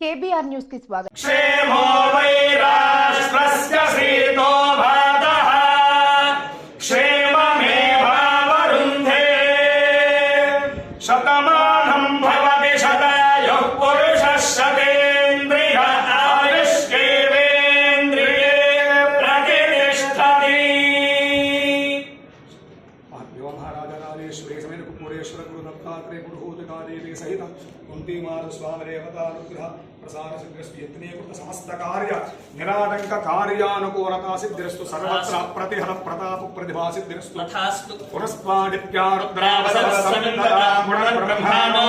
KBR news కి స్వాగతం. క్షేమో why రాష్ట్రస్య శ్రీతో భాతః క్షేమమేవావరుంధే Shatamanam Bhavati శతాయుః పురుషः శతేంద్రియ ఆయుష్యేవేంద్రియే ప్రతిష్ఠతి. महाराजराजेश्वरी समेत कुपुरेश्वर गुरु दत्तात्रेय गुरुहूतकादेवी सहित कुंती मातु स्वामी देवतानुग्रह प्रसाद सिद्धिस्तु यत्ने कृत समस्त कार्य निराटंक कार्यानुकूलता सिद्धिस्तु सर्वत्र प्रतिहत प्रताप प्रतिभा सिद्धिस्तु तथास्तु. पुरस्त्वादित्या रुद्रावसवस्समिन्दता गुणब्रह्माणो